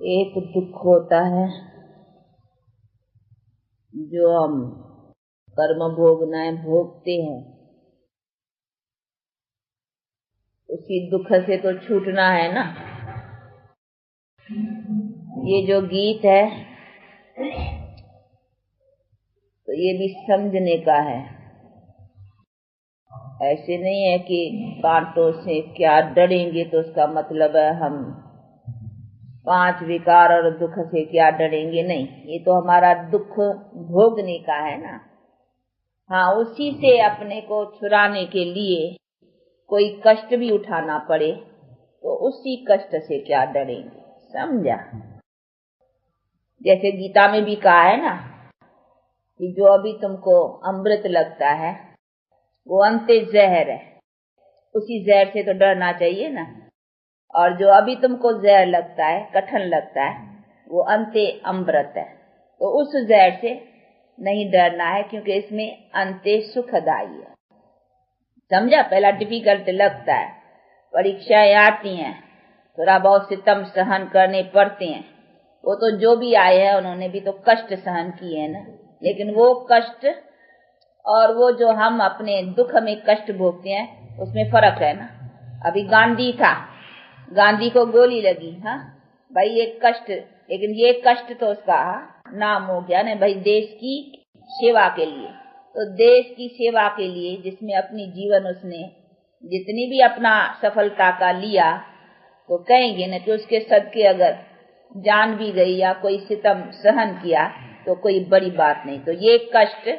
एक दुख होता है जो हम कर्म भोगनाएं भोगते हैं, उसी दुख से तो छूटना है ना। ये जो गीत है तो ये भी समझने का है। ऐसे नहीं है कि कांटों से क्या डरेंगे तो उसका मतलब है हम 5 विकार और दुख से क्या डरेंगे। नहीं, ये तो हमारा दुख भोगने का है ना। हाँ, उसी से अपने को छुड़ाने के लिए कोई कष्ट भी उठाना पड़े तो उसी कष्ट से क्या डरेंगे, समझा। जैसे गीता में भी कहा है ना कि जो अभी तुमको अमृत लगता है वो अंते जहर है, उसी जहर से तो डरना चाहिए ना। और जो अभी तुमको जहर लगता है, कठिन लगता है, वो अंते अमृत है, तो उस जहर से नहीं डरना है क्योंकि इसमें अंते सुखदायी है। समझा। पहला डिफिकल्ट लगता है, परीक्षाएं आती हैं, थोड़ा बहुत सितम सहन करने पड़ते हैं। वो तो जो भी आए हैं उन्होंने भी तो कष्ट सहन किए हैं ना। लेकिन वो कष्ट और वो जो हम अपने दुख में कष्ट भोगते हैं उसमें फर्क है ना। अभी गांधी था, गांधी को गोली लगी, हाँ भाई, ये कष्ट, लेकिन ये कष्ट तो उसका नाम हो गया ना भाई, देश की सेवा के लिए। तो देश की सेवा के लिए जिसमें अपनी जीवन उसने जितनी भी अपना सफलता का लिया, तो कहेंगे न कि उसके सदके अगर जान भी गई या कोई सितम सहन किया तो कोई बड़ी बात नहीं। तो ये कष्ट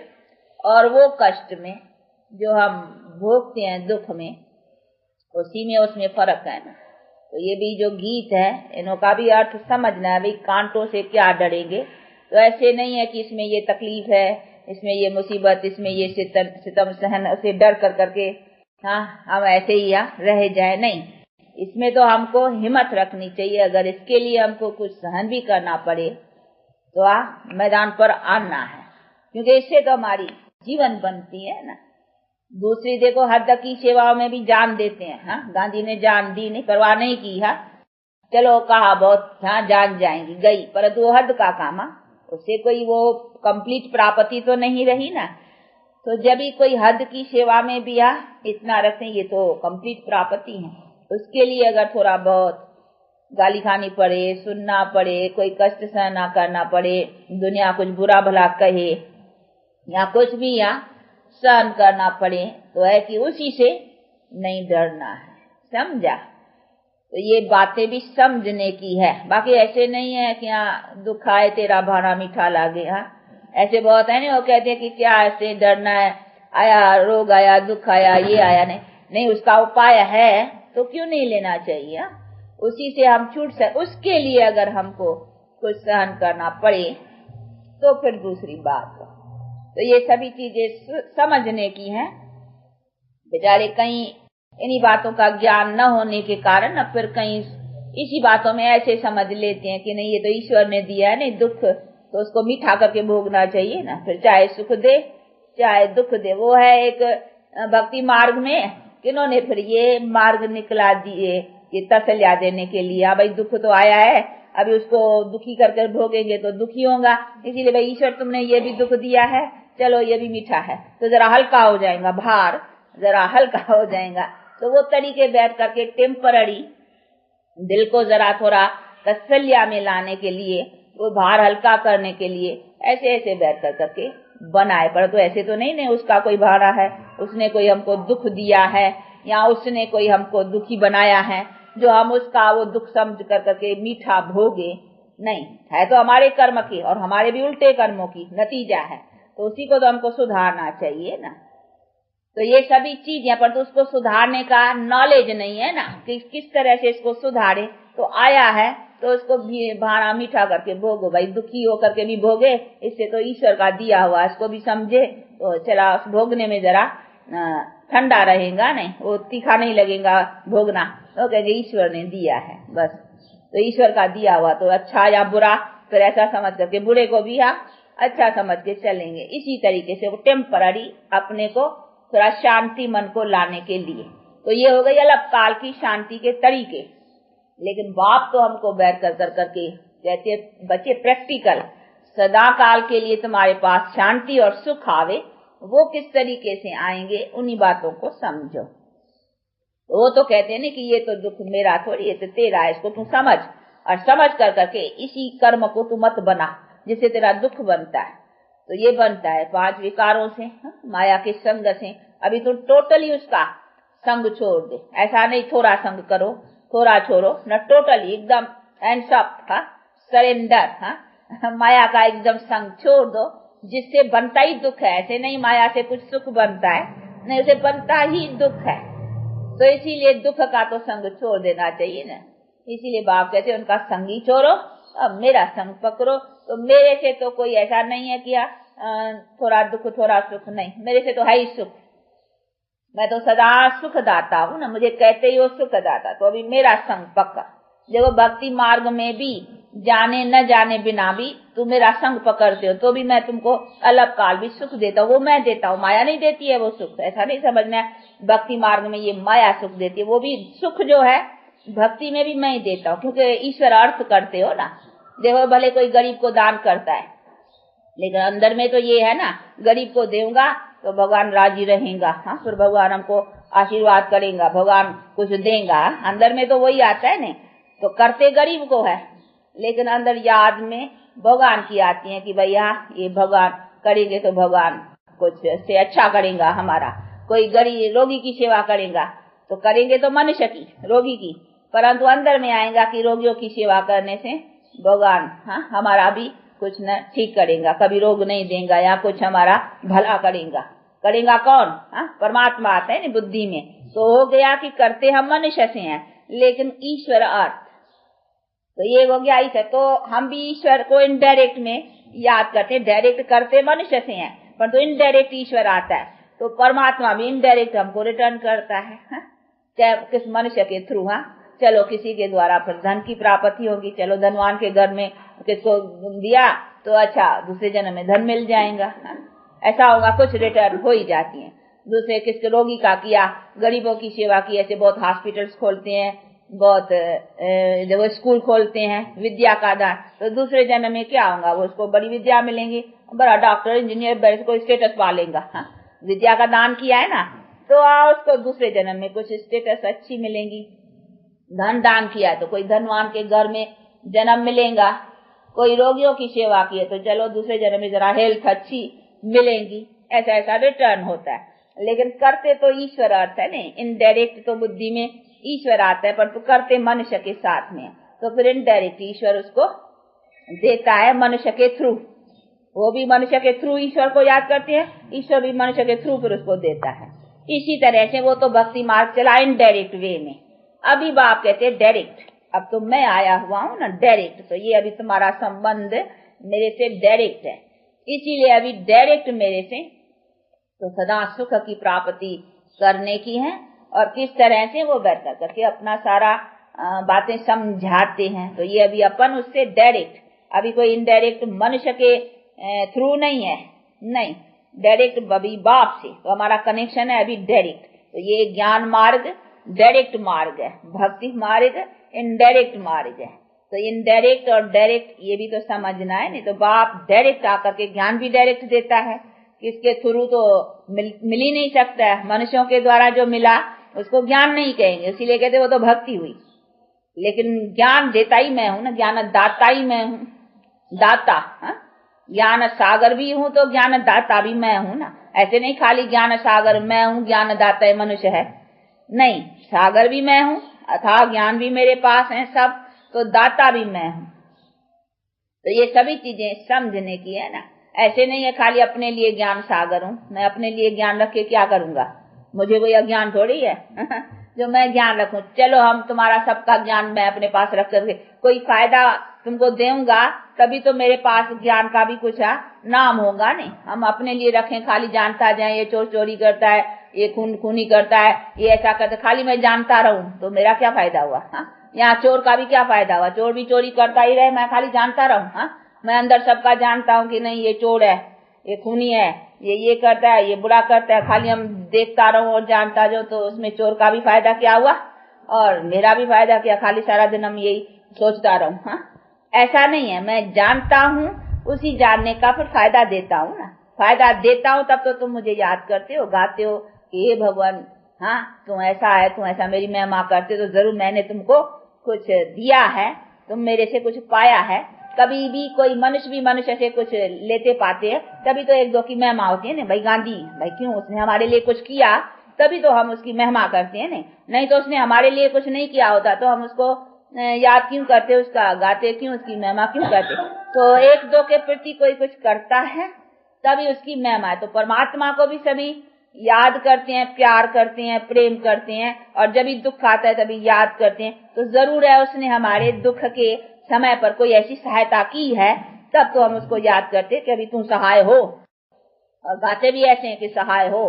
और वो कष्ट में जो हम भोगते हैं दुख में, उसी में उसमें फर्क है ना। तो ये भी जो गीत है इनका भी अर्थ समझना है। भाई कांटों से क्या डरेंगे, तो ऐसे नहीं है कि इसमें ये तकलीफ है, इसमें ये मुसीबत, इसमें ये सितम सहन, उसे डर कर करके हाँ हम ऐसे ही रह जाए। नहीं, इसमें तो हमको हिम्मत रखनी चाहिए। अगर इसके लिए हमको कुछ सहन भी करना पड़े तो मैदान पर आना है, क्योंकि इससे तो हमारी जीवन बनती है ना। दूसरी देखो, हद की सेवाओं में भी जान देते हैं। हाँ, गांधी ने जान दी, नहीं परवाह नहीं की। हाँ, चलो कहा बहुत, हाँ जान जाएंगी, गई, परंतु वो हद का काम, उससे कोई वो कंप्लीट प्राप्ति तो नहीं रही ना। तो जब भी कोई हद की सेवा में भी इतना रखें, ये तो कंप्लीट प्राप्ति है। उसके लिए अगर थोड़ा बहुत गाली खानी पड़े, सुनना पड़े, कोई कष्ट सहना करना पड़े, दुनिया कुछ बुरा भला कहे या कुछ भी सहन करना पड़े, तो है कि उसी से नहीं डरना है, समझा। तो ये बातें भी समझने की है। बाकी ऐसे नहीं है कि दुख आए तेरा भाना मीठा लागे। ऐसे बहुत है ना, वो कहते हैं कि क्या ऐसे डरना है, आया रोग आया, दुख आया, ये आया, नहीं उसका उपाय है तो क्यों नहीं लेना चाहिए। उसी से हम छूट सके। उसके लिए अगर हमको कुछ सहन करना पड़े तो फिर दूसरी बात। तो ये सभी चीजें समझने की हैं। बेचारे कहीं इन्हीं बातों का ज्ञान न होने के कारण अब फिर कहीं इसी बातों में ऐसे समझ लेते हैं कि नहीं ये तो ईश्वर ने दिया है, नहीं दुख तो उसको मीठा करके भोगना चाहिए ना, फिर चाहे सुख दे चाहे दुख दे। वो है एक भक्ति मार्ग में किन्होंने फिर ये मार्ग निकला दिए, ये तसल्ली देने के लिए। भाई दुख तो आया है, अभी उसको दुखी करके भोगेंगे तो दुखी होगा, इसीलिए भाई ईश्वर तुमने ये भी दुख दिया है, चलो ये भी मीठा है तो जरा हल्का हो जाएगा, भार जरा हल्का हो जाएगा। तो वो तरीके बैठ करके टेम्पररी दिल को जरा थोड़ा तसल्ली में लाने के लिए, वो भार हल्का करने के लिए ऐसे ऐसे बैठ कर करके बनाए। पर तो ऐसे तो नहीं उसका कोई भाड़ा है, उसने कोई हमको दुख दिया है या उसने कोई हमको दुखी बनाया है जो हम उसका वो दुख समझ कर करके मीठा भोगे। नहीं है, तो हमारे कर्म की और हमारे भी उल्टे कर्मों की नतीजा है, तो उसी को तो हमको सुधारना चाहिए ना। तो ये सभी चीजें, पर तो उसको सुधारने का नॉलेज नहीं है ना कि किस तरह से इसको सुधारे। तो आया है तो उसको भी भाड़ा मीठा करके भोगो। भाई दुखी होकर के भी भोगे, इससे तो ईश्वर का दिया हुआ, इसको भी समझे तो चला भोगने में जरा ठंडा रहेगा, नहीं वो तीखा नहीं लगेगा भोगना। तो कहेंगे ईश्वर ने दिया है बस, तो ईश्वर का दिया हुआ तो अच्छा या बुरा फिर ऐसा समझ करके बुरे को भी अच्छा समझ के चलेंगे। इसी तरीके से वो टेम्पररी अपने को थोड़ा शांति मन को लाने के लिए। तो ये हो गई अलग काल की शांति के तरीके। लेकिन बाप तो हमको बैठ कर करके कहते बच्चे प्रैक्टिकल, सदा काल के लिए तुम्हारे पास शांति और सुख आवे, वो किस तरीके से आएंगे उन्हीं बातों को समझो। वो तो कहते हैं ना कि ये तो दुख मेरा थोड़ी, ये तो तेरा है, इसको तू समझ, और समझ कर करके इसी कर्म को तू मत बना जिससे तेरा दुख बनता है। तो ये बनता है 5 विकारों से, माया के संग से। अभी तो टोटली उसका संग छोड़ दे, ऐसा नहीं थोड़ा संग करो, थोड़ा छोड़ो न, टोटली एकदम हैंड्स अप, सरेंडर। माया का एकदम संग छोड़ दो, जिससे बनता ही दुख है। ऐसे नहीं माया से कुछ सुख बनता है, नहीं, उसे बनता ही दुख है। तो इसीलिए दुख का तो संग छोड़ देना चाहिए ना। इसीलिए बाप कहते हैं उनका संग ही छोड़ो, अब मेरा संग पकड़ो। तो मेरे से तो कोई ऐसा नहीं है कि थोड़ा दुख थोड़ा सुख, नहीं, मेरे से तो है ही सुख। मैं तो सदा सुख दाता हूँ ना, मुझे कहते ही वो सुख दाता। तो अभी मेरा संग पक्का। देखो भक्ति मार्ग में भी जाने न जाने बिना भी तुम मेरा संग पकड़ते हो, तो भी मैं तुमको अलग काल भी सुख देता हूँ। वो मैं देता हूँ, माया नहीं देती है वो सुख। ऐसा नहीं समझना भक्ति मार्ग में ये माया सुख देती है। वो भी सुख जो है भक्ति में भी मैं ही देता हूँ, क्योंकि ईश्वर अर्थ करते हो ना। देखो भले कोई गरीब को दान करता है, लेकिन अंदर में तो ये है ना, गरीब को दूंगा तो भगवान राजी रहेगा, हाँ, फिर भगवान हमको आशीर्वाद करेगा, भगवान कुछ देगा। अंदर में तो वही आता है नहीं। तो करते गरीब को है, लेकिन अंदर याद में भगवान की आती है कि भैया ये भगवान करेंगे तो भगवान कुछ से अच्छा करेगा हमारा। कोई गरीब रोगी की सेवा करेगा तो करेंगे तो मनुष्य की, रोगी की, परंतु अंदर में आएगा कि रोगियों की सेवा करने से भगवान, हाँ, हमारा भी कुछ न ठीक करेगा, कभी रोग नहीं देगा या कुछ हमारा भला करेगा। करेगा कौन? हाँ, परमात्मा आता है ना बुद्धि में। तो हो गया कि करते हम मनुष्य से हैं, लेकिन ईश्वर अर्थ। तो ये हो गया ऐसा। तो हम भी ईश्वर को इनडायरेक्ट में याद करते, डायरेक्ट करते मनुष्य से हैं, पर तो इनडायरेक्ट ईश्वर आता है। तो परमात्मा भी इनडायरेक्ट हमको रिटर्न करता है, चाहे किस मनुष्य के थ्रू। हाँ, चलो किसी के द्वारा फिर धन की प्राप्ति होगी, चलो धनवान के घर में किसको दिया तो अच्छा दूसरे जन्म में धन मिल जाएगा, ऐसा होगा, कुछ रिटर्न हो ही जाती है। दूसरे किसके रोगी का किया, गरीबों की सेवा की, ऐसे बहुत हॉस्पिटल्स खोलते हैं, बहुत देखो स्कूल खोलते हैं, विद्या का दान। तो दूसरे जन्म में क्या होगा, वो उसको बड़ी विद्या मिलेंगी, बड़ा डॉक्टर इंजीनियर बड़े को स्टेटस पा लेगा। हाँ, विद्या का दान किया है ना, तो उसको दूसरे जन्म में कुछ स्टेटस अच्छी मिलेंगी। धन दान किया तो कोई धनवान के घर में जन्म मिलेगा। कोई रोगियों की सेवा की है तो चलो दूसरे जन्म में जरा हेल्थ अच्छी मिलेंगी। ऐसा ऐसा रिटर्न होता है। लेकिन करते तो ईश्वर अर्थ है नहीं। इनडायरेक्ट तो बुद्धि में ईश्वर आता है, पर तो करते मनुष्य के साथ में, तो फिर इनडायरेक्ट ईश्वर उसको देता है मनुष्य के थ्रू। वो भी मनुष्य के थ्रू ईश्वर को याद करते हैं, ईश्वर भी मनुष्य के थ्रू फिर उसको देता है। इसी तरह से वो तो भक्ति मार्ग चला इनडायरेक्ट वे में। अभी बाप कहते हैं डायरेक्ट। अब तो मैं आया हुआ हूँ ना डायरेक्ट, तो ये अभी तुम्हारा संबंध मेरे से डायरेक्ट है, इसीलिए अभी डायरेक्ट मेरे से तो सदा सुख की प्राप्ति करने की है। और किस तरह से वो बैठकर करके अपना सारा बातें समझाते हैं। तो ये अभी अपन उससे डायरेक्ट, अभी कोई इनडायरेक्ट मनुष्य के थ्रू नहीं है, नहीं, डायरेक्ट अभी बाप से तो हमारा कनेक्शन है अभी डायरेक्ट। तो ये ज्ञान मार्ग डायरेक्ट मार्ग है, भक्ति मार्ग इनडायरेक्ट मार्ग है। तो इनडायरेक्ट और डायरेक्ट ये भी तो समझना है। नहीं तो बाप डायरेक्ट आकर के ज्ञान भी डायरेक्ट देता है, किसके थ्रू तो मिल ही नहीं सकता है। मनुष्यों के द्वारा जो मिला उसको ज्ञान नहीं कहेंगे, इसीलिए कहते वो तो भक्ति हुई। लेकिन ज्ञान देता ही मैं हूँ ना, ज्ञान दाता ही मैं हूँ, दाता। ज्ञान सागर भी हूँ तो ज्ञान दाता भी मैं हूँ ना। ऐसे नहीं खाली ज्ञान सागर मैं हूँ, ज्ञान दाता मनुष्य है, नहीं, सागर भी मैं हूँ, अथाह ज्ञान भी मेरे पास है सब, तो दाता भी मैं हूँ। तो ये सभी चीजें समझने की है ना। ऐसे नहीं है खाली अपने लिए ज्ञान सागर हूँ, मैं अपने लिए ज्ञान रख के क्या करूंगा, मुझे कोई अज्ञान थोड़ी है जो मैं ज्ञान रखूं। चलो हम तुम्हारा सबका ज्ञान मैं अपने पास रख करके कोई फायदा तुमको दूंगा, तभी तो मेरे पास ज्ञान का भी कुछ नाम होगा। नहीं हम अपने लिए रखें, खाली जानता जाए ये चोर चोरी करता है, ये खून खूनी करता है, ये ऐसा करता, खाली मैं जानता रहूं तो मेरा क्या फायदा हुआ। यहाँ चोर का भी क्या फायदा हुआ, चोर भी चोरी करता ही रहे, मैं खाली जानता रहूं। मैं अंदर सबका जानता हूँ कि नहीं ये चोर है, ये खूनी है, ये करता है, ये बुरा करता है, खाली हम देखता रहूं और जानता जो, तो उसमें चोर का भी फायदा क्या हुआ और मेरा भी फायदा क्या, खाली सारा दिन हम यही सोचता रहूं। ऐसा नहीं है, मैं जानता हूँ, उसी जानने का फिर फायदा देता हूँ ना। फायदा देता हूँ तब तो तुम मुझे याद करते हो, गाते हो कि हे भगवान, हाँ तुम ऐसा है, तुम ऐसा मेरी महिमा करते, तो जरूर मैंने तुमको कुछ दिया है, तुम मेरे से कुछ पाया है। कभी भी कोई मनुष्य भी मनुष्य से कुछ लेते पाते हैं, तभी तो एक दो की महिमा होती है ना। भाई गांधी, भाई क्यों, उसने हमारे लिए कुछ किया, तभी तो हम उसकी महिमा करते हैं। नहीं तो उसने हमारे लिए कुछ नहीं किया होता तो हम उसको याद क्यों करते, उसका गाते क्यों, उसकी महिमा क्यों करते। तो एक दो के प्रति कोई कुछ करता है तभी उसकी महिमा है। तो परमात्मा को भी सभी याद करते हैं, प्यार करते हैं, प्रेम करते हैं, और जब भी दुख आता है तभी याद करते हैं। तो जरूर है उसने हमारे दुख के समय पर कोई ऐसी सहायता की है, तब तो हम उसको याद करते कि अभी तू सहाय हो। और गाते भी ऐसे हैं कि सहाय हो,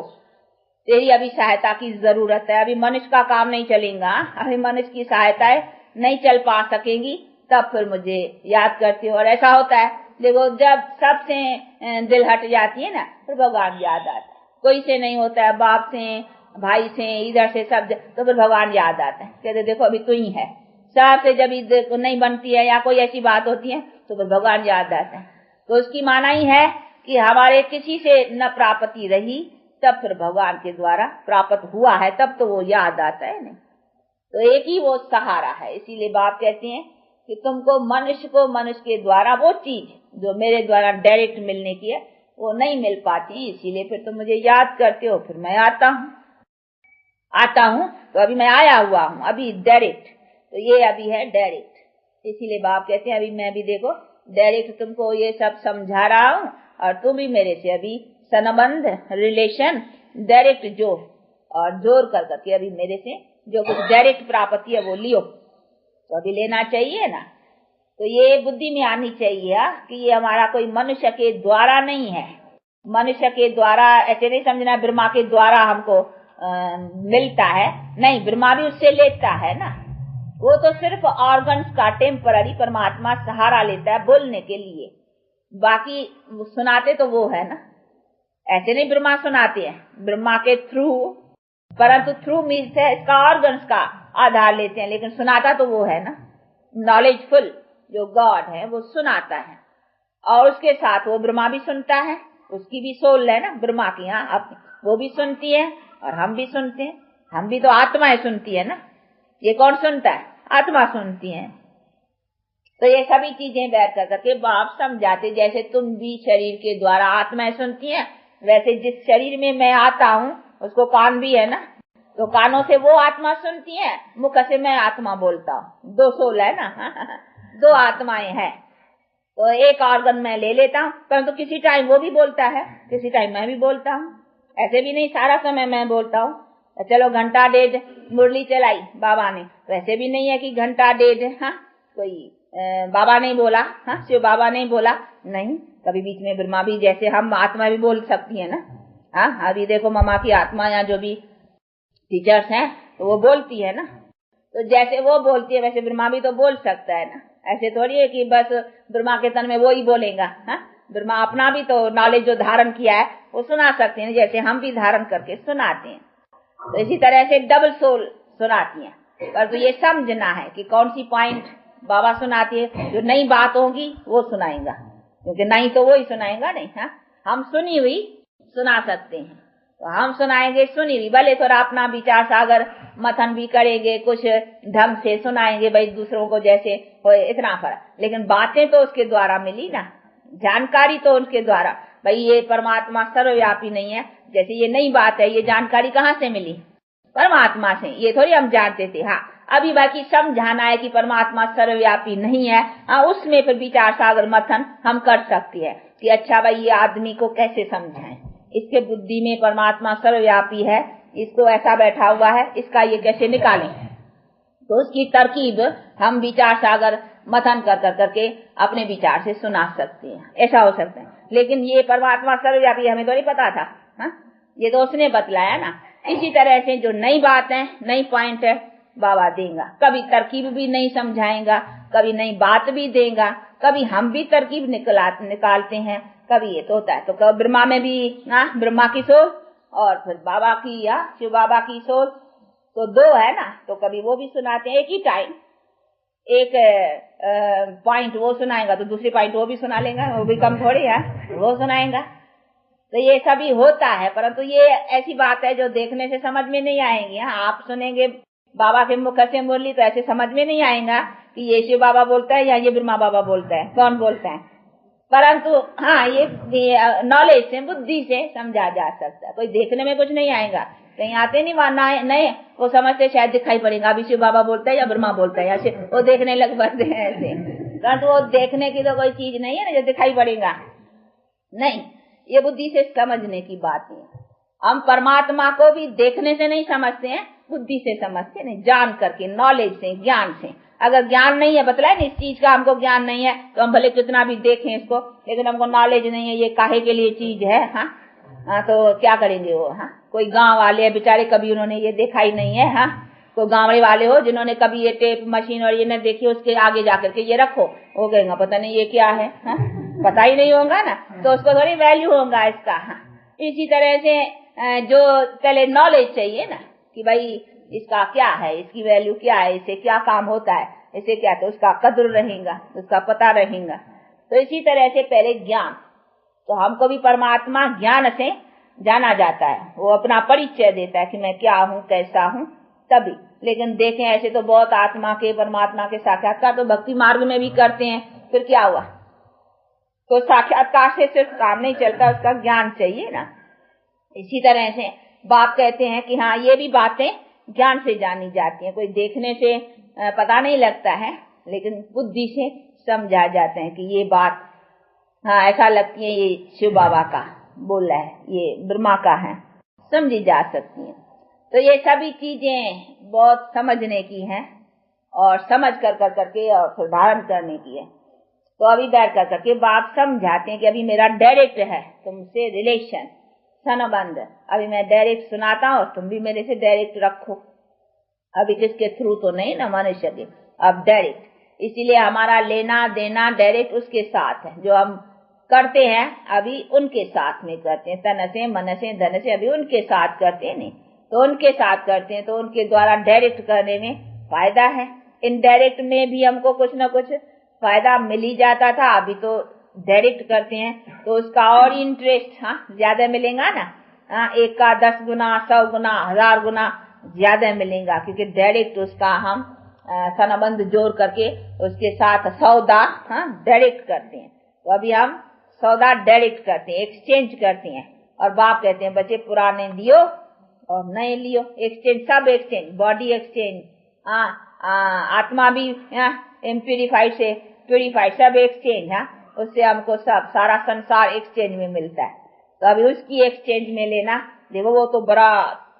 तेरी अभी सहायता की जरूरत है, अभी मनुष्य का काम नहीं चलेगा, अभी मनुष्य की सहायताएं नहीं चल पा सकेंगी, तब फिर मुझे याद करती हो। और ऐसा होता है, देखो जब सबसे दिल हट जाती है ना, फिर भगवान याद आता है। कोई से नहीं होता है, बाप से, भाई से, इधर से सब, तो फिर भगवान याद आता है, कहते देखो अभी तू ही है। साहब से जब इधर नहीं बनती है या कोई ऐसी बात होती है तो फिर भगवान याद आता है। तो उसकी माना ही है कि हमारे किसी से न प्राप्ति रही, तब फिर भगवान के द्वारा प्राप्त हुआ है, तब तो वो याद आता है। नहीं तो एक ही वो सहारा है। इसीलिए बाप कहते हैं कि तुमको मनुष्य को मनुष्य के द्वारा वो चीज जो मेरे द्वारा डायरेक्ट मिलने की है वो नहीं मिल पाती, इसीलिए फिर तुम मुझे याद करते हो, फिर मैं आता हूँ। तो अभी मैं आया हुआ हूँ, अभी डायरेक्ट, तो ये अभी है डायरेक्ट। इसीलिए बाप कहते हैं अभी मैं भी देखो डायरेक्ट तुमको ये सब समझा रहा हूँ, और तुम भी मेरे से अभी संबंध, रिलेशन डायरेक्ट जोड़, और जोड़ कर करके अभी मेरे से जो कुछ डायरेक्ट प्राप्ति है वो लियो। तो अभी लेना चाहिए ना। तो ये बुद्धि में आनी चाहिए कि ये हमारा कोई मनुष्य के द्वारा नहीं है। मनुष्य के द्वारा ऐसे नहीं समझना ब्रह्मा के द्वारा हमको मिलता है, नहीं, ब्रह्मा भी उससे लेता है ना। वो तो सिर्फ ऑर्गन्स का टेम्पररी परमात्मा सहारा लेता है बोलने के लिए, बाकी सुनाते तो वो है ना। ऐसे नहीं ब्रह्मा सुनाते हैं, ब्रह्मा के थ्रू, परंतु थ्रू मीन्स है इसका ऑर्गन्स का आधार लेते हैं, लेकिन सुनाता तो वो है ना। नॉलेजफुल जो गॉड है वो सुनाता है, और उसके साथ वो ब्रह्मा भी सुनता है, उसकी भी सोल है ना ब्रह्मा की, यहाँ वो भी सुनती है और हम भी सुनते हैं। हम भी तो आत्माएं सुनती है ना, ये कौन सुनता है, आत्मा सुनती है। तो ये सभी चीजें बैठ कर करके बाप समझाते, जैसे तुम भी शरीर के द्वारा आत्माएं सुनती हैं, वैसे जिस शरीर में मैं आता हूँ उसको कान भी है ना, तो कानों से वो आत्मा सुनती है, मुख से मैं आत्मा बोलता हूँ। दो सोल है ना दो आत्माएं हैं। तो एक ऑर्गन मैं ले लेता हूँ, परंतु किसी टाइम वो भी बोलता है, किसी टाइम मैं भी बोलता हूँ। ऐसे भी नहीं सारा समय मैं बोलता हूँ। चलो घंटा डेढ़ मुरली चलाई बाबा ने, वैसे भी नहीं है कि घंटा डेढ़ कोई बाबा नहीं बोला, शिव बाबा नहीं बोला, नहीं, कभी बीच में ब्रह्मा भी, जैसे हम आत्मा भी बोल सकती है ना। अभी देखो ममा की आत्मा या जो भी टीचर्स हैं तो वो बोलती है ना, तो जैसे वो बोलती है वैसे ब्रह्मा भी तो बोल सकता है ना। ऐसे थोड़ी है कि बस ब्रह्मा के तन में वो ही बोलेगा। ब्रह्मा अपना भी तो नॉलेज जो धारण किया है वो सुना सकते हैं, जैसे हम भी धारण करके सुनाते हैं। तो इसी तरह से डबल सोल सुनाती हैं, पर तो ये समझना है कि कौन सी पॉइंट बाबा सुनाती है। जो नई बात होगी वो सुनाएगा, क्योंकि नहीं तो वो ही सुनाएगा नहीं। हम सुनी हुई सुना सकते हैं, तो हम सुनाएंगे सुनी हुई, भले थोड़ा अपना विचार सागर मथन भी करेंगे, कुछ ढंग से सुनाएंगे भाई दूसरों को जैसे हो, इतना फर्क, लेकिन बातें तो उसके द्वारा मिली ना, जानकारी तो उनके द्वारा। भाई ये परमात्मा सर्वव्यापी नहीं है, जैसे ये नई बात है, ये जानकारी कहाँ से मिली, परमात्मा से। ये थोड़ी हम जानते थे। अभी बाकी समझाना है कि परमात्मा सर्वव्यापी नहीं है, उसमें फिर विचार सागर मथन हम कर सकते हैं कि अच्छा भाई ये आदमी को कैसे समझाएं, इसके बुद्धि में परमात्मा सर्वव्यापी है, इसको ऐसा बैठा हुआ है, इसका ये कैसे निकालें। तो उसकी तरकीब हम विचार सागर मथन कर कर करके अपने विचार से सुना सकते हैं, ऐसा हो सकता है। लेकिन ये परमात्मा सर्वव्यापी हमें तो नहीं पता था, ये तो उसने बतलाया ना। इसी तरह से जो नई बात है, नई पॉइंट है, बाबा देगा। कभी तरकीब भी नहीं समझाएगा, कभी नई बात भी देगा, कभी हम भी तरकीब निकालते हैं, कभी ये तो होता है। तो कभी ब्रह्मा में भी ब्रह्मा की सोच और फिर बाबा की या शिव बाबा की सोच, तो दो है ना, तो कभी वो भी सुनाते हैं एक ही टाइम। एक पॉइंट वो सुनाएगा तो दूसरी पॉइंट वो भी सुना लेगा, वो भी कम थोड़ी है, वो सुनाएगा। तो ये सभी होता है, परंतु ये ऐसी बात है जो देखने से समझ में नहीं आएगी। आप सुनेंगे बाबा के मुख से मुरली तो ऐसे समझ में नहीं आएगा कि ये शिव बाबा बोलता है या ये ब्रह्मा बाबा बोलता है, कौन बोलता है। परंतु हाँ, ये नॉलेज से, बुद्धि से समझा जा सकता है। कोई देखने में कुछ नहीं आएगा, कहीं आते नहीं वहां नहीं, वो समझते शायद दिखाई पड़ेगा अभी शिव बाबा बोलता है या ब्रह्मा बोलता है, या वो देखने लग पड़ते हैं ऐसे। परंतु वो देखने की तो कोई चीज नहीं है ना जो दिखाई पड़ेगा, नहीं। ये बुद्धि से समझने की बात है। हम परमात्मा को भी देखने से नहीं समझते हैं, बुद्धि से समझते नहीं, जान करके, नॉलेज से, ज्ञान से। अगर ज्ञान नहीं है, बतलाए ना इस चीज का हमको ज्ञान नहीं है, तो हम भले कितना भी देखें इसको, लेकिन हमको नॉलेज नहीं है ये काहे के लिए चीज है। हाँ, तो क्या करेंगे वो। हाँ, कोई गांव वाले बेचारे कभी उन्होंने ये देखा ही नहीं है। हाँ, कोई गाँव वाले हो जिन्होंने कभी ये टेप मशीन और ये न देखी, उसके आगे जाकर के ये रखो, वो कहेंगे पता नहीं ये क्या है। हाँ, पता ही नहीं होगा ना, तो उसको थोड़ी वैल्यू होगा इसका। हाँ, इसी तरह से जो पहले नॉलेज चाहिए ना कि भाई इसका क्या है, इसकी वैल्यू क्या है, इससे क्या काम होता है, इससे क्या, तो उसका कद्र रहेगा, उसका पता रहेगा। तो इसी तरह से पहले ज्ञान, तो हमको भी परमात्मा ज्ञान से जाना जाता है, वो अपना परिचय देता है कि मैं क्या हूँ, कैसा हूँ, तभी। लेकिन देखें ऐसे तो बहुत आत्मा के, परमात्मा के साक्षात्कार तो भक्ति मार्ग में भी करते हैं, फिर क्या हुआ। तो साक्षात्कार से सिर्फ काम नहीं चलता, उसका ज्ञान चाहिए ना। इसी तरह से बाप कहते हैं कि हाँ, ये भी बातें ज्ञान से जानी जाती हैं। कोई देखने से पता नहीं लगता है, लेकिन बुद्धि से समझा जाते हैं कि ये बात हाँ ऐसा लगती है ये शिव बाबा का बोला है, ये ब्रह्मा का है, समझी जा सकती है। तो ये सभी चीजें बहुत समझने की हैं और समझ कर करके और फिर धारण करने की है। तो अभी बैठ कर करके बाप समझाते हैं कि अभी मेरा डायरेक्ट है तुमसे रिलेशन, संबंध। अभी मैं डायरेक्ट सुनाता हूँ, तुम भी मेरे से डायरेक्ट रखो। अभी किसके थ्रू तो नहीं ना, मनुष्य के, अब डायरेक्ट। इसीलिए हमारा लेना देना डायरेक्ट उसके साथ है। जो हम करते हैं अभी उनके साथ में करते हैं, तन से, मन से, धन से, अभी उनके साथ करते हैं। नहीं तो उनके साथ करते हैं, तो उनके द्वारा डायरेक्ट करने में फायदा है। इनडायरेक्ट में भी हमको कुछ न कुछ फायदा मिल ही जाता था, अभी तो डायरेक्ट करते हैं तो उसका और इंटरेस्ट हाँ ज्यादा मिलेगा ना। हाँ, 1 का 10 गुना, 100 गुना, 1000 गुना ज्यादा मिलेगा, क्योंकि डायरेक्ट उसका हम संबंध जोड़ करके उसके साथ सौदा हाँ डायरेक्ट करते हैं। तो अभी हम सौदा डायरेक्ट करते हैं, एक्सचेंज करते हैं। और बाप कहते हैं बच्चे पुराने दियो और नए लियो, एक्सचेंज, सब एक्सचेंज, बॉडी एक्सचेंज, आत्मा भी इम्प्यूरिफाइड से प्यूरिफाइड, सब एक्सचेंज। हाँ, उससे हमको सब सारा संसार एक्सचेंज में मिलता है। तो अभी उसकी एक्सचेंज में लेना। देखो वो तो बड़ा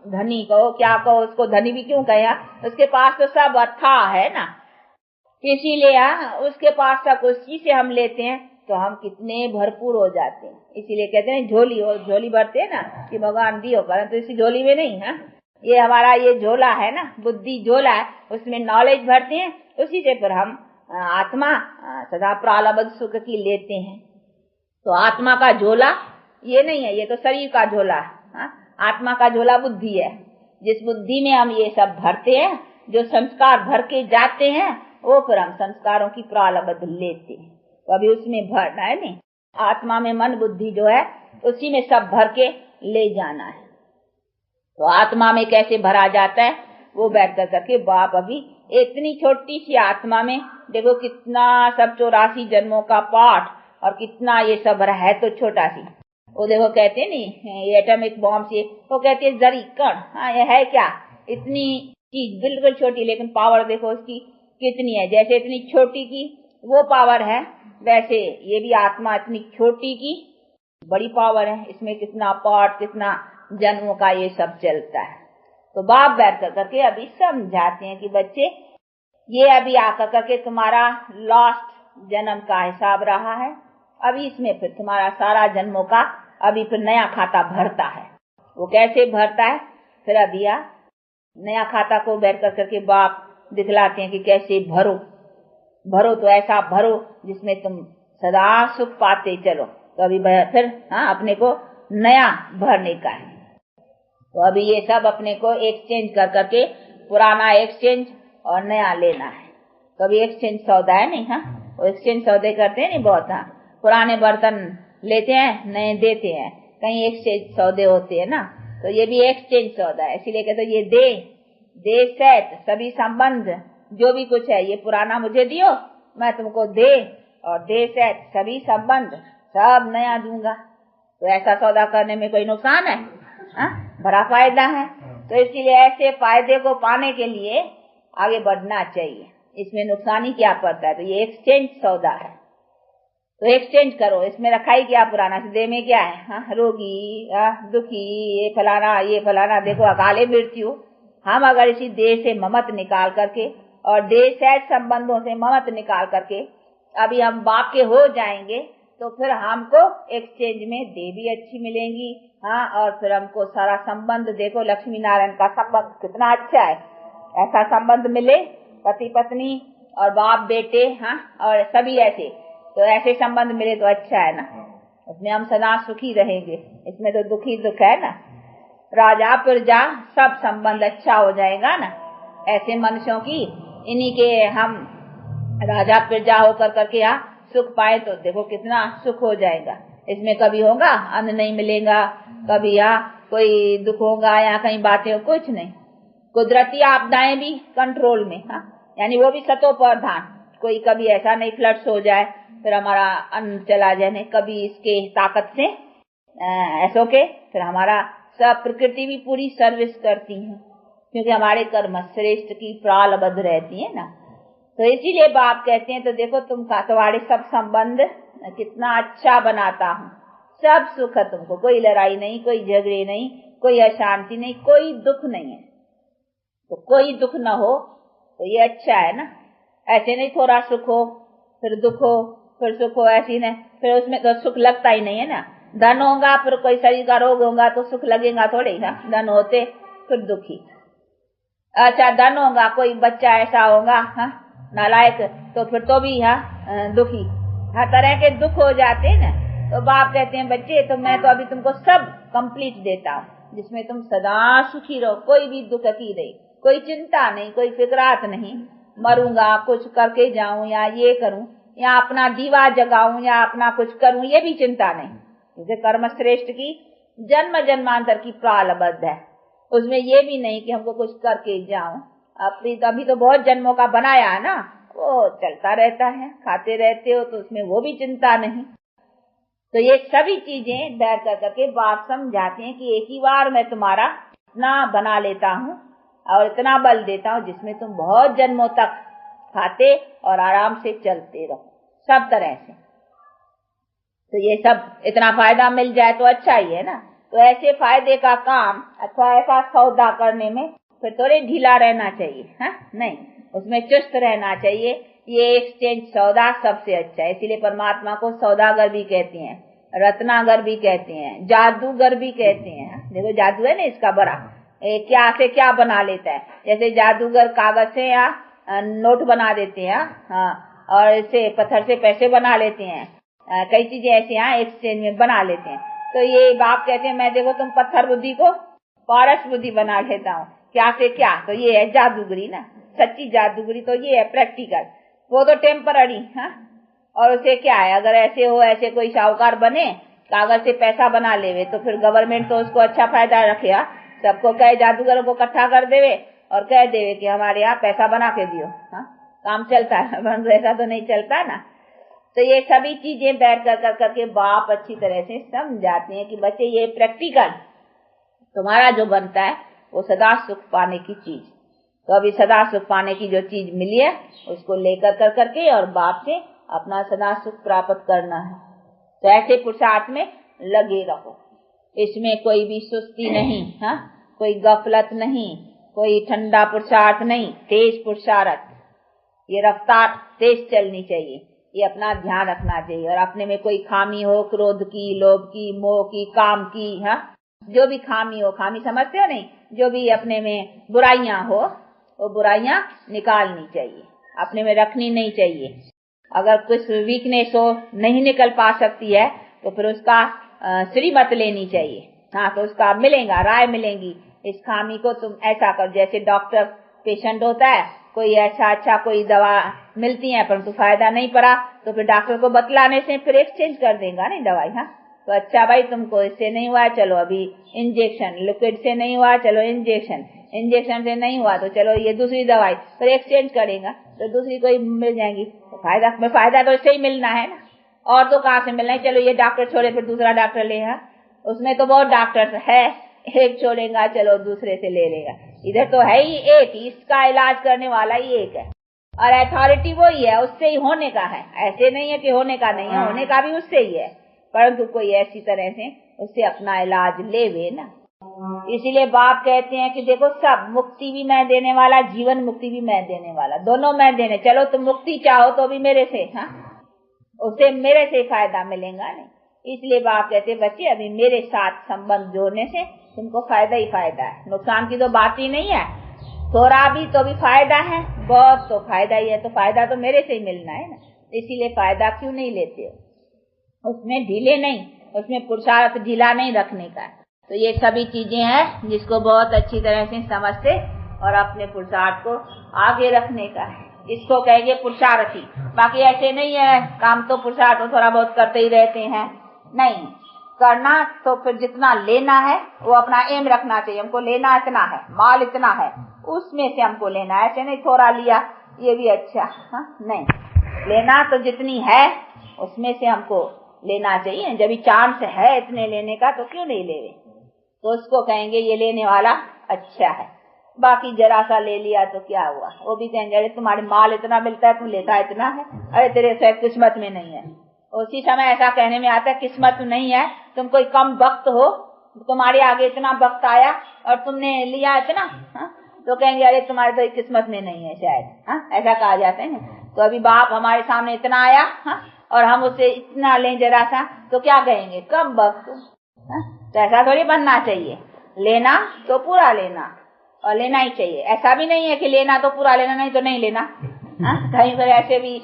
धनी कहो क्या कहो, उसको धनी भी क्यों कहे, उसके पास तो सब अथा है ना, इसीलिए उसके पास सब उसी से हम लेते हैं तो हम कितने भरपूर हो जाते हैं। इसीलिए कहते हैं झोली हो, झोली भरते हैं ना कि भगवान दियो, परंतु इसी झोली में नहीं। हाँ, ये हमारा ये झोला है ना, बुद्धि झोला है, उसमें नॉलेज भरते हैं, उसी से फिर हम आत्मा सदा प्रालब्ध सुख की लेते हैं। तो आत्मा का झोला ये नहीं है, ये तो शरीर का झोला है। आत्मा का झोला बुद्धि है, जिस बुद्धि में हम ये सब भरते हैं, जो संस्कार भर के जाते हैं, वो फिर हम संस्कारों की प्रालब्ध लेते हैं। तो अभी उसमें भरना है नहीं, आत्मा में मन बुद्धि जो है उसी में सब भर के ले जाना है। तो आत्मा में कैसे भरा जाता है वो बैठ कर करके बाप अभी इतनी छोटी सी आत्मा में देखो कितना सब 84 जन्मों का पाठ और कितना ये सब है, तो छोटा सी वो देखो कहते नहीं ये एटॉमिक बॉम्ब से, वो कहते हैं जरी कण। हाँ, ये है क्या, इतनी चीज बिल्कुल छोटी, लेकिन पावर देखो उसकी कितनी है। जैसे इतनी छोटी की वो पावर है, वैसे ये भी आत्मा इतनी छोटी की बड़ी पावर है। इसमें कितना पाठ, कितना जन्मों का ये सब चलता है। तो बाप बैठ कर करके अभी समझाते हैं कि बच्चे ये अभी आकर करके तुम्हारा लास्ट जन्म का हिसाब रहा है, अभी इसमें फिर तुम्हारा सारा जन्मों का अभी फिर नया खाता भरता है। वो कैसे भरता है फिर अभी नया खाता को बैठ कर करके बाप दिखलाते हैं कि कैसे भरो। भरो तो ऐसा भरो जिसमें तुम सदा सुख पाते चलो। तो अभी फिर अपने को नया भरने का है। तो अभी ये सब अपने को एक्सचेंज कर करके पुराना एक्सचेंज और नया लेना है। कभी एक्सचेंज सौदा है नहीं। हाँ, वो एक्सचेंज सौदे करते हैं नहीं बहुत। हाँ, पुराने बर्तन लेते हैं, नए देते हैं, कहीं एक्सचेंज सौदे होते हैं ना, तो ये भी एक्सचेंज सौदा है। इसीलिए कहते ये दे सैत सभी संबंध, जो भी कुछ है ये पुराना मुझे दियो, मैं तुमको दे, और दे सैत सभी संबंध, सब नया दूंगा। तो ऐसा सौदा करने में कोई नुकसान है? हाँ, बड़ा फायदा है। तो इसीलिए ऐसे फायदे को पाने के लिए आगे बढ़ना चाहिए। इसमें नुकसान ही क्या पड़ता है? तो ये एक्सचेंज सौदा है, तो एक्सचेंज करो। इसमें रखा ही क्या पुराना, दे में क्या है? हाँ, रोगी, दुखी, ये फलाना, देखो अकाले मृत्यु। हम अगर इसी देह से ममत निकाल करके और देह से संबंधों से ममत निकाल करके अभी हम बाप के हो जाएंगे, तो फिर हमको एक्सचेंज में देह भी अच्छी मिलेंगी। हाँ, और फिर हमको सारा संबंध, देखो लक्ष्मी नारायण का संबंध कितना अच्छा है। ऐसा संबंध मिले, पति पत्नी और बाप बेटे, हाँ, और सभी ऐसे, तो ऐसे संबंध मिले तो अच्छा है ना। उसमें हम सदा सुखी रहेंगे। इसमें तो दुखी दुख है ना। राजा प्रजा सब संबंध अच्छा हो जाएगा ना। ऐसे मनुष्यों की इन्हीं के हम राजा प्रजा होकर करके यहाँ सुख पाए, तो देखो कितना सुख हो जाएगा। इसमें कभी होगा अन्न नहीं मिलेगा, कभी यहाँ कोई दुख होगा, यहाँ कहीं बातें, कुछ नहीं। कुदरती आपदाएं भी कंट्रोल में। हाँ, यानी वो भी सतो प्रधान। कोई कभी ऐसा नहीं फ्लड्स हो जाए फिर हमारा अन्न चला जाए, नहीं, कभी इसके ताकत से ऐसो के फिर हमारा सब प्रकृति भी पूरी सर्विस करती है, क्योंकि हमारे कर्म श्रेष्ठ की प्रालबद्ध रहती है ना। तो इसीलिए बाप कहते हैं, तो देखो तुम्हारे सब संबंध कितना अच्छा बनाता हूँ, सब सुख है तुमको, कोई लड़ाई नहीं, कोई झगड़े नहीं, कोई अशांति नहीं, कोई दुख नहीं है। तो कोई दुख न हो तो ये अच्छा है ना। ऐसे नहीं थोड़ा सुख हो फिर दुख हो फिर सुख हो, ऐसी नहीं, फिर उसमें तो सुख लगता ही नहीं है ना। धन होगा फिर कोई शरीर का रोग होगा तो सुख लगेगा थोड़े। हाँ, धन होते फिर दुखी। अच्छा, धन होगा, कोई बच्चा ऐसा होगा हाँ नालायक, तो फिर तो भी हाँ दुखी। हर तरह के दुख हो जाते हैं ना। तो बाप कहते हैं बच्चे, तो मैं तो अभी तुमको सब कंप्लीट देता हूँ, जिसमें तुम सदा सुखी रहो, कोई भी दुख की नहीं, कोई चिंता नहीं, कोई फिक्रात नहीं। मरूंगा कुछ करके जाऊं या ये करूं या अपना दीवा जगाऊं या अपना कुछ करूं, ये भी चिंता नहीं, क्योंकि कर्म श्रेष्ठ की जन्म जन्मांतर की प्रालबद्ध है। उसमें ये भी नहीं कि हमको कुछ करके जाऊं। अभी तो बहुत जन्मों का बनाया है ना, वो चलता रहता है, खाते रहते हो, तो उसमें वो भी चिंता नहीं। तो ये सभी चीजें बैठ कर करके बाप समझाते हैं कि एक ही बार मैं तुम्हारा इतना बना लेता हूँ और इतना बल देता हूँ जिसमें तुम बहुत जन्मों तक खाते और आराम से चलते रहो सब तरह से। तो ये सब इतना फायदा मिल जाए तो अच्छा ही है ना। तो ऐसे फायदे का काम अथवा ऐसा सौदा करने में फिर थोड़े ढीला रहना चाहिए, हाँ नहीं, उसमें चुस्त रहना चाहिए। ये एक्सचेंज सौदा सबसे अच्छा है, इसीलिए परमात्मा को सौदागर भी कहते हैं, रत्नागर भी कहते हैं, जादूगर भी कहते हैं। देखो जादू है ना इसका बड़ा, क्या से क्या बना लेता है। जैसे जादूगर कागज से या नोट बना देते हैं, हाँ, और इसे पत्थर से पैसे बना लेते हैं, कई चीजें ऐसे यहाँ एक्सचेंज में बना लेते हैं। तो ये बाप कहते हैं मैं देखो तुम पत्थर बुद्धि को पारस बुद्धि बना लेता हूँ, क्या से क्या। तो ये है जादूगरी ना, सच्ची जादूगरी तो ये है प्रैक्टिकल। वो तो टेम्पररी, हाँ, और उसे क्या है, अगर ऐसे हो, ऐसे कोई साहूकार बने कागज से पैसा बना लेवे, तो फिर गवर्नमेंट तो उसको अच्छा फायदा रखे, सबको कहे जादूगरों को इकट्ठा कर देवे और कह देवे कि हमारे यहाँ पैसा बना के दियो, हाँ, काम चलता है। ऐसा तो नहीं चलता ना। तो ये सभी चीजें बैठ कर करके बाप अच्छी तरह से समझाते हैं कि बच्चे ये प्रैक्टिकल तुम्हारा जो बनता है वो सदा सुख पाने की चीज, तो अभी सदा सुख पाने की जो चीज मिली है उसको लेकर कर करके और बाप से अपना सदा सुख प्राप्त करना है। तो ऐसे पुरुषार्थ में लगे रहो, इसमें कोई भी सुस्ती नहीं, हाँ, कोई गफलत नहीं, कोई ठंडा पुरुषार्थ नहीं, तेज पुरुषार्थ। ये रफ्तार तेज चलनी चाहिए, ये अपना ध्यान रखना चाहिए। और अपने में कोई खामी हो, क्रोध की, लोभ की, मोह की, काम की, हाँ, जो भी खामी हो, खामी समझते हो नहीं, जो भी अपने में बुराइयां हो वो बुराइयां निकालनी चाहिए, अपने में रखनी नहीं चाहिए। अगर कुछ वीकनेस हो नहीं निकल पा सकती है तो फिर उसका श्रीमत लेनी चाहिए, हाँ, तो उसका मिलेगा, राय मिलेंगी, इस खामी को तुम ऐसा कर। जैसे डॉक्टर पेशेंट होता है, कोई अच्छा कोई दवा मिलती है परंतु फायदा नहीं पड़ा, तो फिर डॉक्टर को बतलाने से फिर एक्सचेंज कर देगा नहीं दवाई। हाँ, तो अच्छा भाई तुमको इससे नहीं हुआ, चलो अभी इंजेक्शन, लिक्विड से नहीं हुआ, चलो इंजेक्शन, इंजेक्शन से नहीं हुआ तो चलो ये दूसरी दवाई, फिर एक्सचेंज करेगा तो दूसरी कोई मिल जाएगी। तो फायदा तो इससे ही मिलना है ना, और तो कहाँ से मिलना है। चलो ये डॉक्टर छोड़े फिर दूसरा डॉक्टर लेगा, उसमें तो बहुत डॉक्टर है, एक छोड़ेगा चलो दूसरे से ले लेगा। इधर तो है ही एक, इसका इलाज करने वाला ही एक है और अथॉरिटी वो ही है, उससे ही होने का है। ऐसे नहीं है कि होने का नहीं है, होने का भी उससे ही है, परंतु कोई ऐसी तरह से उससे अपना इलाज लेवे ना। इसीलिए बाप कहते हैं कि देखो सब, मुक्ति भी मैं देने वाला, जीवन मुक्ति भी मैं देने वाला, दोनों मैं देने। चलो तुम मुक्ति चाहो तो भी मेरे से, हाँ, उससे मेरे से फायदा मिलेगा नहीं। इसलिए बाप कहते बच्चे अभी मेरे साथ संबंध जोड़ने से तुमको फायदा ही फायदा है, नुकसान की तो बात ही नहीं है। थोड़ा भी तो भी फायदा है, बहुत तो फायदा ही है, तो फायदा तो मेरे से ही मिलना है ना। इसीलिए फायदा क्यों नहीं लेते हो, उसमें ढीले नहीं, उसमें पुरुषार्थ ढीला नहीं रखने का। तो ये सभी चीजें हैं जिसको बहुत अच्छी तरह से समझते और अपने पुरुषार्थ को आगे रखने का है, इसको कहेंगे पुरुषार्थी। बाकी ऐसे नहीं है काम तो पुरुषार्थ तो थोड़ा बहुत करते ही रहते हैं, नहीं करना। तो फिर जितना लेना है वो अपना एम रखना चाहिए, हमको लेना इतना है, माल इतना है, उसमें से हमको लेना है। ऐसे नहीं थोड़ा लिया ये भी अच्छा, हाँ नहीं, लेना तो जितनी है उसमें से हमको लेना चाहिए। जब भी चांस है इतने लेने का तो क्यों नहीं ले रहे, तो उसको कहेंगे ये लेने वाला अच्छा है। बाकी जरा सा ले लिया तो क्या हुआ, वो भी कहेंगे अरे तुम्हारे माल इतना मिलता है, तू लेता इतना है, अरे तेरे शायद किस्मत में नहीं है। उसी समय ऐसा कहने में आता है किस्मत में नहीं है, तुम कोई कम वक्त हो, तुम्हारे आगे इतना वक्त आया और तुमने लिया इतना, हा? तो कहेंगे अरे तुम्हारे तो किस्मत में नहीं है शायद, हाँ ऐसा कहा जाता है ना। तो अभी बाप हमारे सामने इतना आया, हाँ, और हम उससे इतना लें जरा सा, तो क्या कहेंगे कम वक्त, हाँ? तो ऐसा थोड़ी बनना चाहिए, लेना तो पूरा लेना और लेना ही चाहिए। ऐसा भी नहीं है कि लेना तो पूरा लेना, नहीं तो नहीं लेना, हाँ? कहीं पर ऐसे भी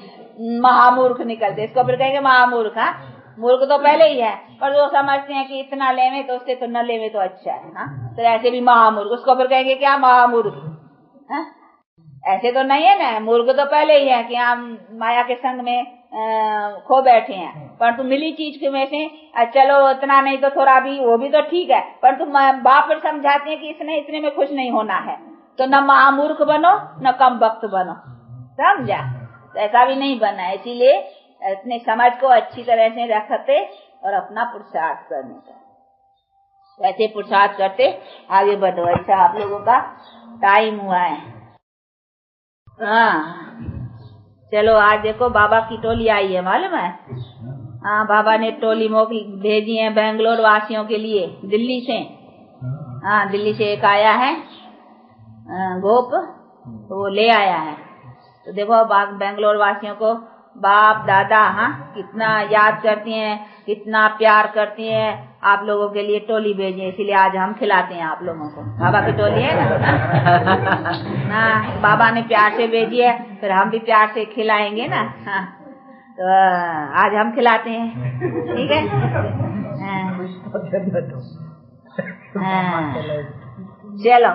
महामूर्ख निकलते, इसको फिर कहेंगे महामूर्ख। हाँ, मूर्ख तो पहले ही है, पर वो समझते हैं कि इतना लेवे तो उससे तो न लेवे तो अच्छा है, हाँ? तो ऐसे भी महामूर्ख, उसको फिर कहेंगे क्या महामूर्ख, हाँ? ऐसे तो नहीं है ना, मूर्ख तो पहले ही है कि हम माया के संग में खो बैठे हैं, परंतु मिली चीज के में से चलो इतना नहीं तो थोड़ा भी, वो भी तो ठीक है, परंतु बाप फिर समझाते हैं कि इसने इतने में खुश नहीं होना है, तो न महामूर्ख बनो न कम वक्त बनो, समझा? तो ऐसा भी नहीं बनना है। इसीलिए अपने समझ को अच्छी तरह से रखते और अपना पुरुषार्थ करने का, वैसे पुरुषार्थ करते आगे बढ़ो। अच्छा आप लोगों का टाइम हुआ है, हाँ चलो आज देखो बाबा की टोली आई है, मालूम है? हाँ, बाबा ने टोली मोकली भेजी है बेंगलोर वासियों के लिए, दिल्ली से। हाँ, दिल्ली से एक आया है गोप, तो वो ले आया है। तो देखो बेंगलोर वासियों को बाप दादा, हाँ, कितना याद करती हैं, कितना प्यार करती हैं, आप लोगों के लिए टोली भेजी, इसीलिए आज हम खिलाते हैं आप लोगों को। बाबा की टोली है ना, हाँ, बाबा ने प्यार से भेजी है, फिर हम भी प्यार से खिलाएंगे ना, हाँ, तो आज हम खिलाते हैं, ठीक है? हाँ, चलो